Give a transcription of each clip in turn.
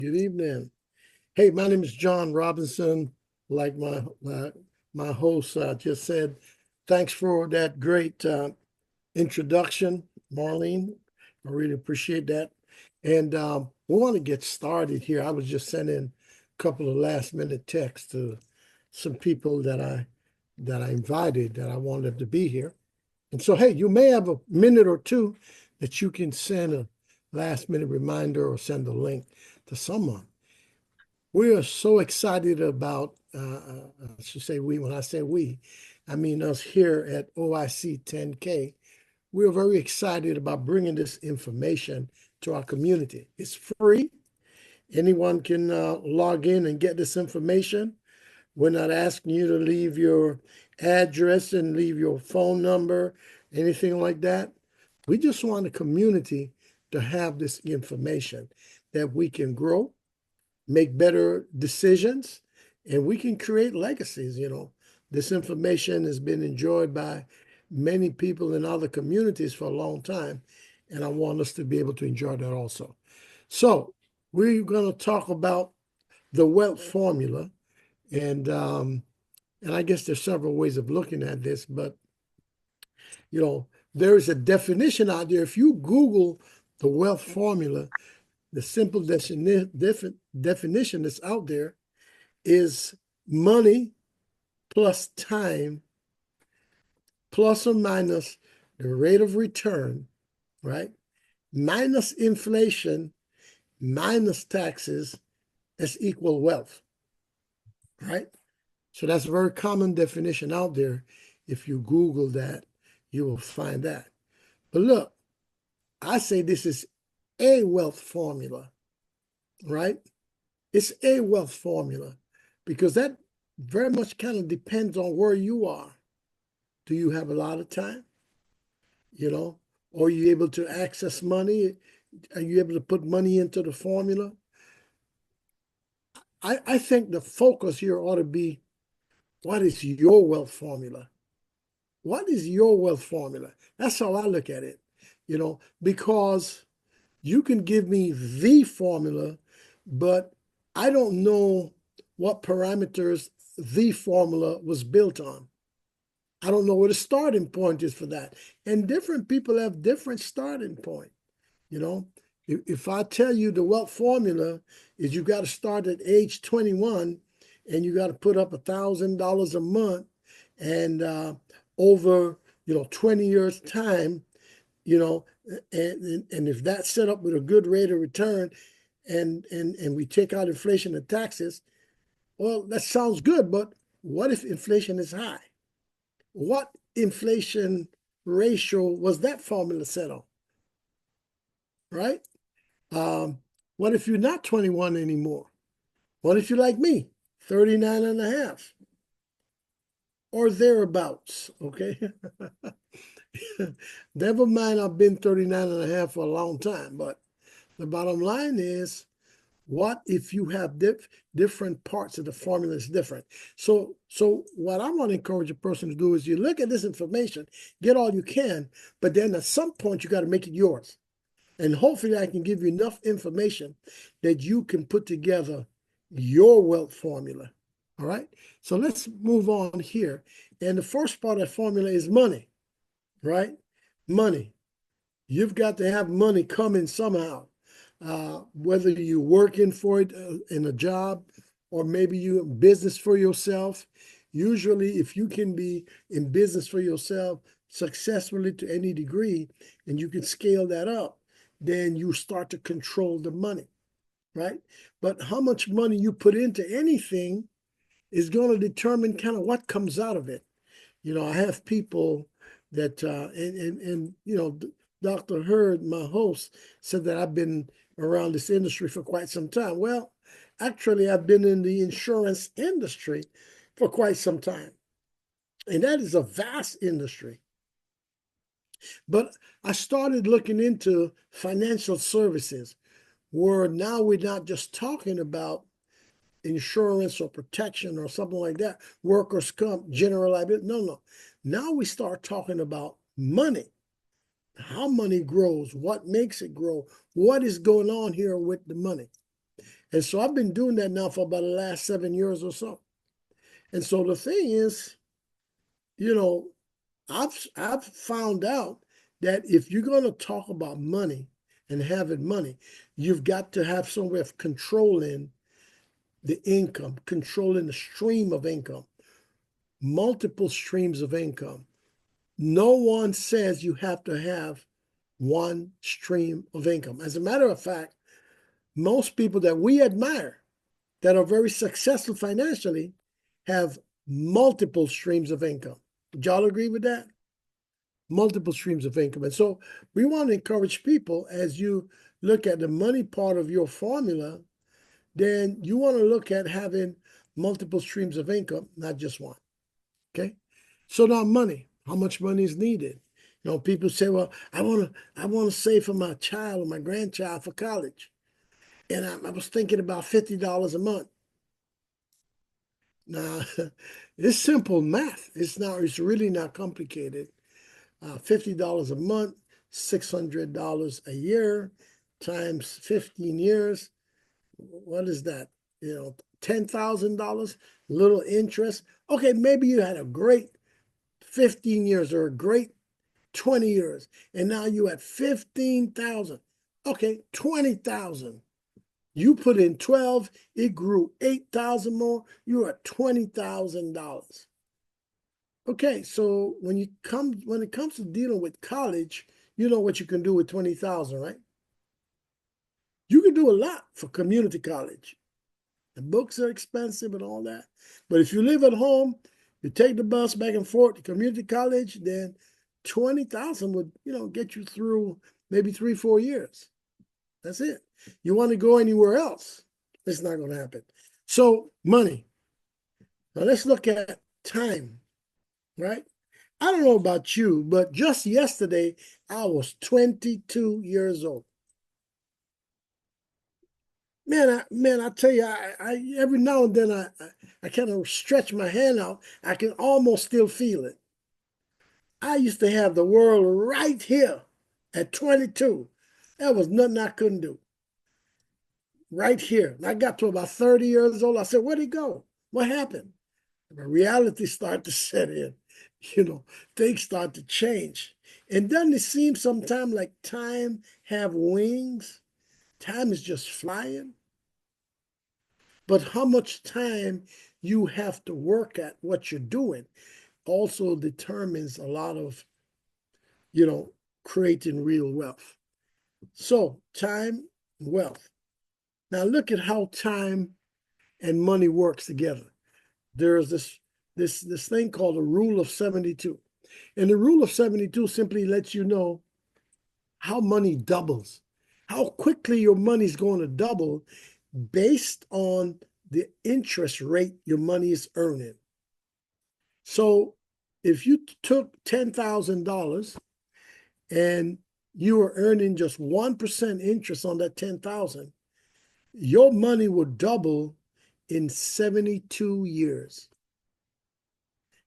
Good evening. Hey, my name is John Robinson. Like my host just said, thanks for that great introduction, Marlene. I really appreciate that. And we want to get started here. I was just sending a couple of last minute texts to some people that I invited that I wanted to be here. And so, hey, you may have a minute or two that you can send a last minute reminder or send a link to someone. We are so excited about, I should say we, when I say we, I mean us here at OIC 10K. We're very excited about bringing this information to our community. It's free. Anyone can log in and get this information. We're not asking you to leave your address and leave your phone number, anything like that. We just want the community to have this information that we can grow, make better decisions, and we can create legacies. This information has been enjoyed by many people in other communities for a long time, and I want us to be able to enjoy that also. So we're going to talk about the wealth formula, and I guess there's several ways of looking at this, but there is a definition out there. If you Google the wealth formula, the simple definition that's out there is money plus time plus or minus the rate of return, right? Minus inflation, minus taxes is equal wealth, right? So that's a very common definition out there. If you Google that, you will find that. But look, I say this is a wealth formula, right? It's a wealth formula because that very much kind of depends on where you are. Do you have a lot of time? Are you able to access money? Are you able to put money into the formula? I think the focus here ought to be, what is your wealth formula? What is your wealth formula? That's how I look at it, because you can give me the formula, but I don't know what parameters the formula was built on. I don't know what the starting point is for that. And different people have different starting point. If I tell you the wealth formula is you got to start at age 21 and you got to put up $1,000 a month, and over 20 years time, and if that's set up with a good rate of return, and we take out inflation and taxes, well, that sounds good, but what if inflation is high? What inflation ratio was that formula set on? Right? What if you're not 21 anymore? What if you're like me, 39 and a half? Or thereabouts, okay? Never mind, I've been 39 and a half for a long time, but the bottom line is, what if you have different parts of the formula is different? So what I want to encourage a person to do is you look at this information, get all you can, but then at some point you got to make it yours. And hopefully I can give you enough information that you can put together your wealth formula. All right. So let's move on here. And the first part of that formula is money, right? Money. You've got to have money coming somehow. Whether you're working for it in a job, or maybe you're in business for yourself. Usually, if you can be in business for yourself successfully to any degree, and you can scale that up, then you start to control the money, right? But how much money you put into anything is going to determine kind of what comes out of it. I have people that, Dr. Hurd, my host, said that I've been around this industry for quite some time. Well, actually, I've been in the insurance industry for quite some time. And that is a vast industry. But I started looking into financial services, where now we're not just talking about insurance or protection or something like that, workers' comp, general liability. No. Now we start talking about money. How money grows, what makes it grow, what is going on here with the money. And so I've been doing that now for about the last 7 years or so. And so the thing is, you know, I've found out that if you're going to talk about money and having money, you've got to have some way of controlling the income, controlling the stream of income, multiple streams of income. No one says you have to have one stream of income. As a matter of fact, most people that we admire that are very successful financially have multiple streams of income. Would y'all agree with that? Multiple streams of income. And so we want to encourage people as you look at the money part of your formula, then you want to look at having multiple streams of income, not just one. Okay. So now money, how much money is needed? You know, people say, well, I want to save for my child or my grandchild for college. And I was thinking about $50 a month. Now, it's simple math. It's really not complicated. $50 a month, $600 a year times 15 years. What is that? You know, $10,000, little interest. Okay, maybe you had a great 15 years or a great 20 years, and now you at 15,000. Okay, 20,000. You put in 12, it grew 8,000 more. You're at $20,000. Okay, so when it comes to dealing with college, you know what you can do with 20,000, right? You can do a lot for community college. The books are expensive and all that. But if you live at home, you take the bus back and forth to community college, then 20,000 would, get you through maybe 3-4 years. That's it. You want to go anywhere else, it's not going to happen. So money. Now let's look at time, right? I don't know about you, but just yesterday, I was 22 years old. Man, I tell you, I every now and then I kind of stretch my hand out. I can almost still feel it. I used to have the world right here at 22. There was nothing I couldn't do. Right here. And I got to about 30 years old. I said, where'd he go? What happened? The reality started to set in. Things start to change. And doesn't it seem sometimes like time have wings? Time is just flying. But how much time you have to work at what you're doing also determines a lot of, creating real wealth. So time, wealth. Now look at how time and money works together. There's this thing called the rule of 72. And the rule of 72 simply lets you know how money doubles, how quickly your money is going to double based on the interest rate your money is earning. So if you took $10,000 and you were earning just 1% interest on that 10,000, your money would double in 72 years.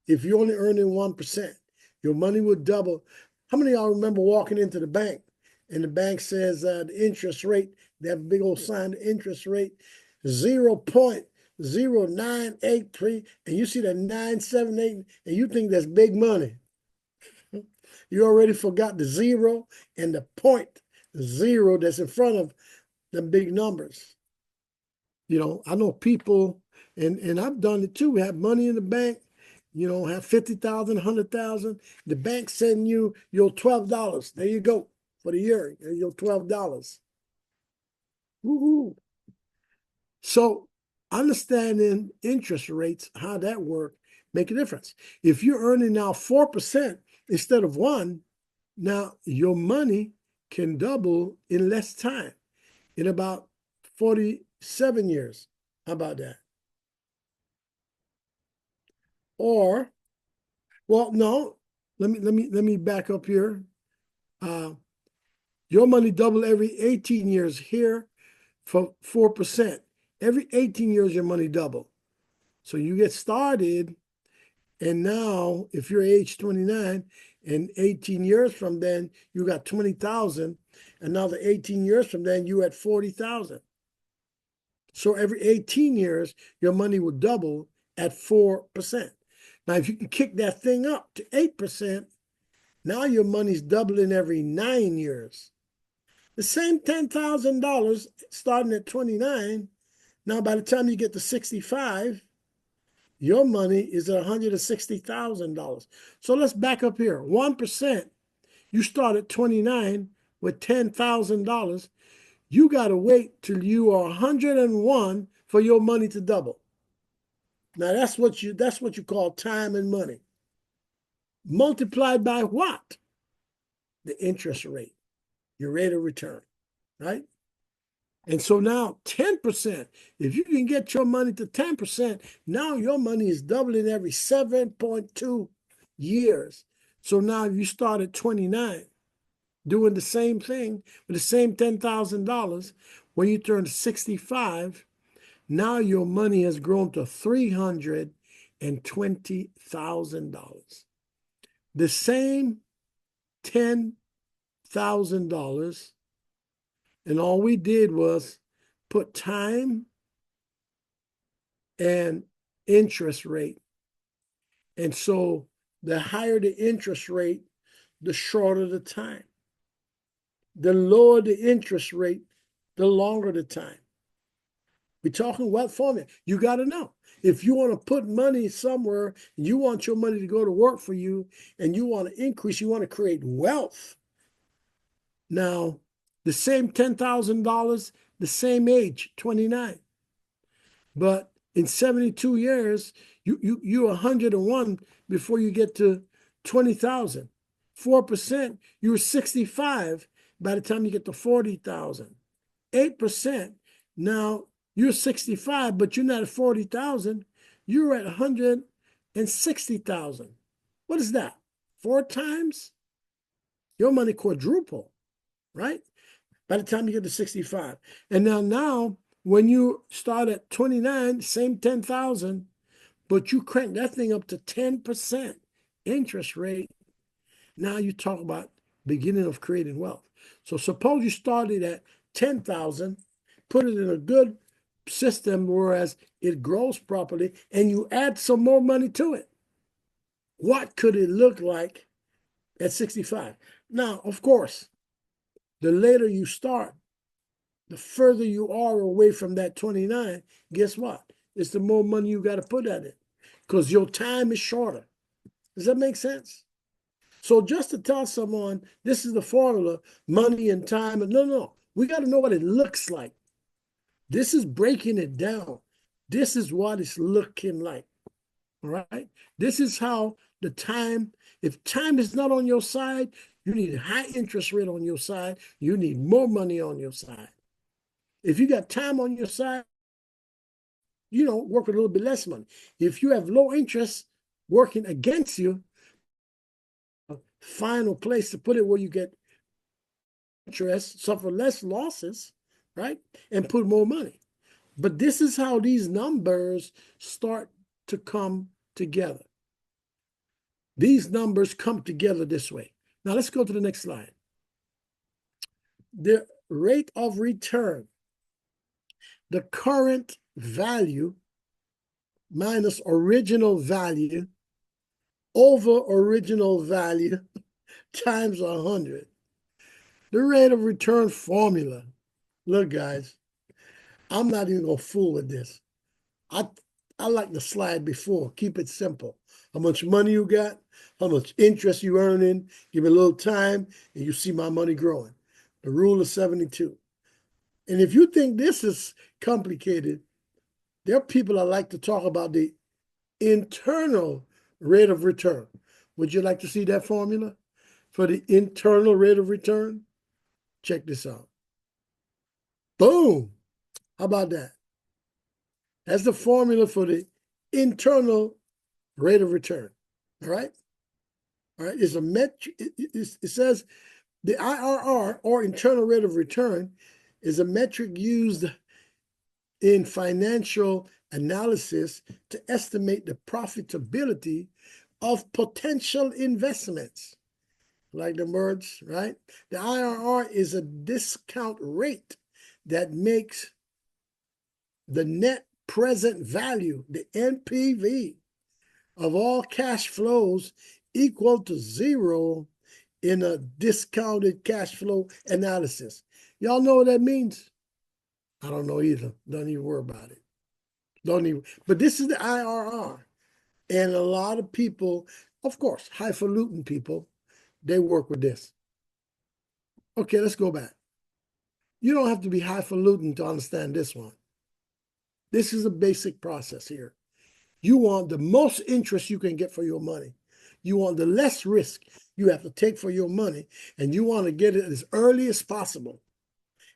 If you're only earning 1%, your money would double. How many of y'all remember walking into the bank and the bank says the interest rate, they have a big old sign, the interest rate, 0.0983, and you see that 978, and you think that's big money. You already forgot the zero and the point zero that's in front of the big numbers. I know people, and I've done it too. We have money in the bank, have 50,000, 100,000. The bank sending you your $12. There you go for the year. Your $12. Woohoo! So understanding interest rates, how that work, make a difference. If you're earning now 4% instead of 1%, now your money can double in less time, in about 47 years. How about that? Or, well, no, let me back up here. Your money double every 18 years here for 4%. Every 18 years, your money double. So you get started, and now if you're age 29, and 18 years from then, you got 20,000, and now the 18 years from then, you at 40,000. So every 18 years, your money will double at 4%. Now, if you can kick that thing up to 8%, now your money's doubling every 9 years. The same $10,000 starting at 29, now by the time you get to 65, your money is at $160,000. So let's back up here. 1%, you start at 29 with $10,000. You got to wait till you are 101 for your money to double. Now that's what you call time and money. Multiplied by what? The interest rate, your rate of return, right? And so now 10%, if you can get your money to 10%, now your money is doubling every 7.2 years. So now if you start at 29, doing the same thing with the same $10,000, when you turn 65, now your money has grown to $320,000. The same $10,000, and all we did was put time and interest rate. And so the higher the interest rate, the shorter the time. The lower the interest rate, the longer the time. We're talking what formula? You got to know. If you want to put money somewhere, you want your money to go to work for you, and you want to increase, you want to create wealth. Now, the same $10,000, the same age, 29. But in 72 years, you're 101 before you get to 20,000. 4%, you're 65 by the time you get to 40,000. 8%, now you're 65, but you're not at 40,000. You're at 160,000. What is that? 4 times? Your money quadruple, right? By the time you get to 65. And now when you start at 29, same 10,000, but you crank that thing up to 10% interest rate. Now you talk about beginning of creating wealth. So suppose you started at 10,000, put it in a good system, whereas it grows properly, and you add some more money to it. What could it look like at 65? Now, of course, the later you start, the further you are away from that 29, guess what? It's the more money you got to put at it because your time is shorter. Does that make sense? So just to tell someone, this is the formula, money and time, no. We got to know what it looks like. This is breaking it down. This is what it's looking like, all right? This is how the time, if time is not on your side, you need a high interest rate on your side. You need more money on your side. If you got time on your side, work with a little bit less money. If you have low interest working against you, find a place to put it where you get interest, suffer less losses, right? And put more money. But this is how these numbers start to come together. These numbers come together this way. Now let's go to the next slide. The rate of return, the current value minus original value over original value times 100. The rate of return formula. Look, guys, I'm not even going to fool with this. I like the slide before. Keep it simple. How much money you got, how much interest you earning, give it a little time, and you see my money growing. The rule of 72. And if you think this is complicated, there are people that like to talk about the internal rate of return. Would you like to see that formula for the internal rate of return? Check this out. Boom. How about that? That's the formula for the internal rate of return. All right? All right. It's a metric. It says the IRR, or internal rate of return, is a metric used in financial analysis to estimate the profitability of potential investments. Like the words, right? The IRR is a discount rate that makes the net present value, the NPV of all cash flows equal to zero in a discounted cash flow analysis. Y'all know what that means? I don't know either. Don't even worry about it. Don't even. But this is the IRR. And a lot of people, of course, highfalutin people, they work with this. Okay, let's go back. You don't have to be highfalutin to understand this one. This is a basic process here. You want the most interest you can get for your money. You want the less risk you have to take for your money, and you want to get it as early as possible.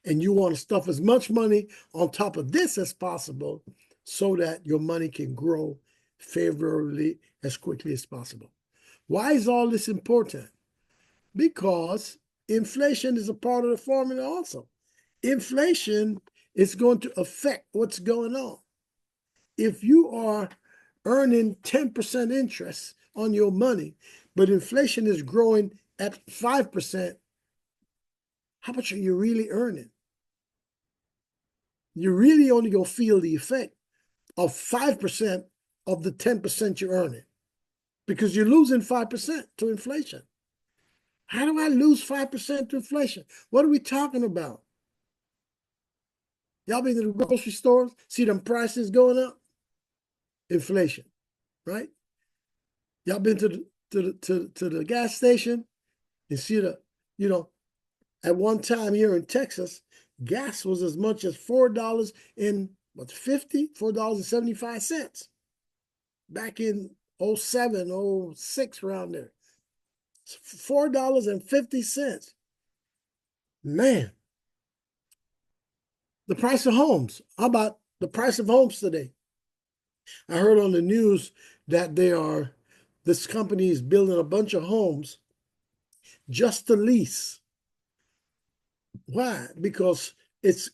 And you want to stuff as much money on top of this as possible so that your money can grow favorably as quickly as possible. Why is all this important? Because inflation is a part of the formula also. Inflation is going to affect what's going on. If you are earning 10% interest on your money, but inflation is growing at 5%, how much are you really earning? You're really only going to feel the effect of 5% of the 10% you're earning because you're losing 5% to inflation. How do I lose 5% to inflation? What are we talking about? Y'all been to the grocery stores, see them prices going up? Inflation, right? Y'all been to the gas station and see at one time here in Texas, gas was as much as $4.75 back in 07, 06, around there. $4.50. Man, the price of homes. How about the price of homes today? I heard on the news that this company is building a bunch of homes just to lease. Why? Because it's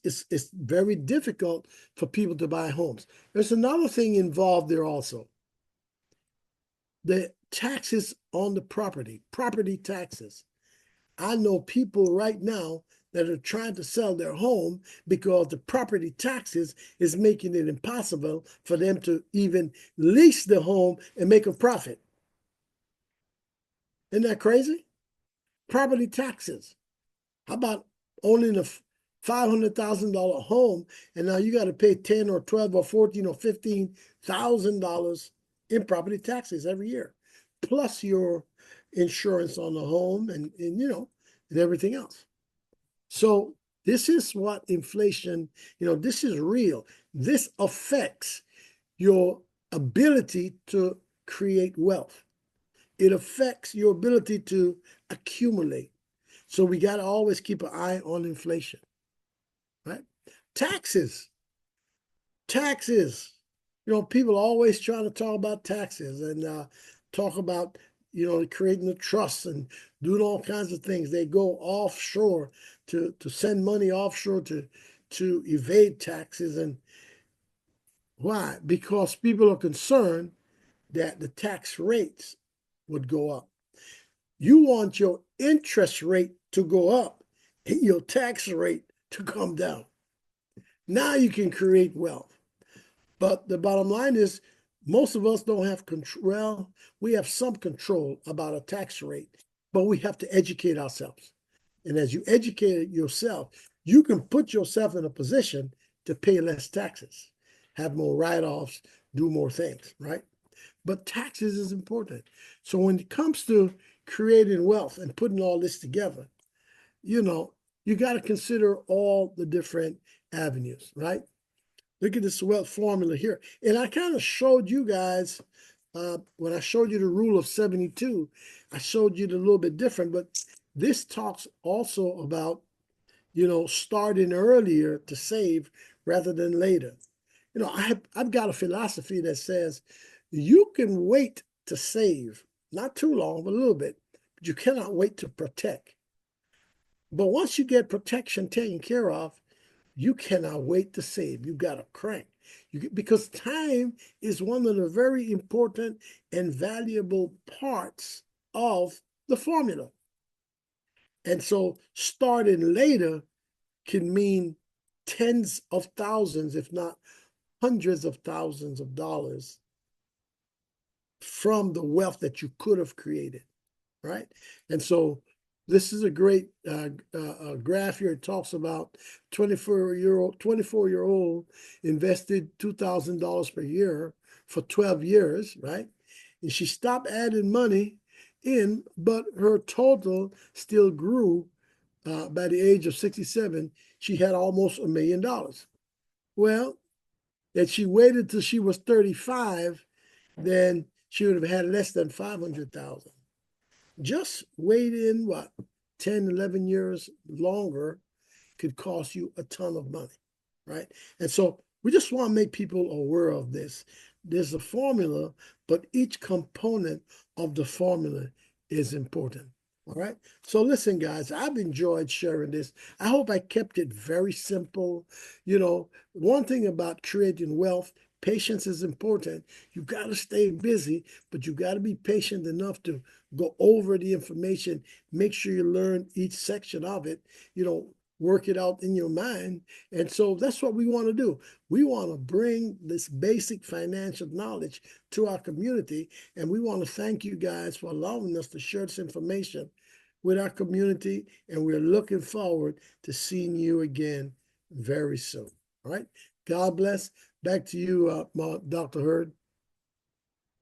very difficult for people to buy homes. There's another thing involved there also. The taxes on the property taxes. I know people right now that are trying to sell their home because the property taxes is making it impossible for them to even lease the home and make a profit. Isn't that crazy? Property taxes. How about owning a $500,000 home, and now you got to pay 10 or 12 or 14 or $15,000 in property taxes every year, plus your insurance on the home and everything else. So this is what inflation, this is real. This affects your ability to create wealth. It affects your ability to accumulate. So we got to always keep an eye on inflation, right? Taxes. People always trying to talk about taxes and talk about, creating a trust and doing all kinds of things. They go offshore to send money offshore to evade taxes. And why? Because people are concerned that the tax rates would go up. You want your interest rate to go up and your tax rate to come down. Now you can create wealth. But the bottom line is, most of us don't have control. Well, we have some control about a tax rate, but we have to educate ourselves. And as you educate yourself, you can put yourself in a position to pay less taxes, have more write-offs, do more things, right? But taxes is important. So when it comes to creating wealth and putting all this together, you got to consider all the different avenues, right? Look at this wealth formula here. And I kind of showed you guys, when I showed you the rule of 72, I showed you it a little bit different, but this talks also about, starting earlier to save rather than later. I've got a philosophy that says you can wait to save, not too long, but a little bit, but you cannot wait to protect. But once you get protection taken care of, you cannot wait to save. You got to crank. Because time is one of the very important and valuable parts of the formula. And so starting later can mean tens of thousands, if not hundreds of thousands of dollars from the wealth that you could have created, right? And so this is a great graph here. It talks about 24-year-old invested $2,000 per year for 12 years, right? And she stopped adding money in, but her total still grew. By the age of 67, she had almost $1 million. Well, if she waited till she was 35, then she would have had less than 500,000. Just waiting, what, 10, 11 years longer could cost you a ton of money, right? And so we just want to make people aware of this. There's a formula, but each component of the formula is important. All right. So listen, guys, I've enjoyed sharing this. I hope I kept it very simple. You know, one thing about creating wealth, patience is important. You got to stay busy, but you got to be patient enough to go over the information, make sure you learn each section of it, work it out in your mind. And so that's what we want to do. We want to bring this basic financial knowledge to our community. And we want to thank you guys for allowing us to share this information with our community. And we're looking forward to seeing you again very soon. All right. God bless. Back to you, Dr. Hurd.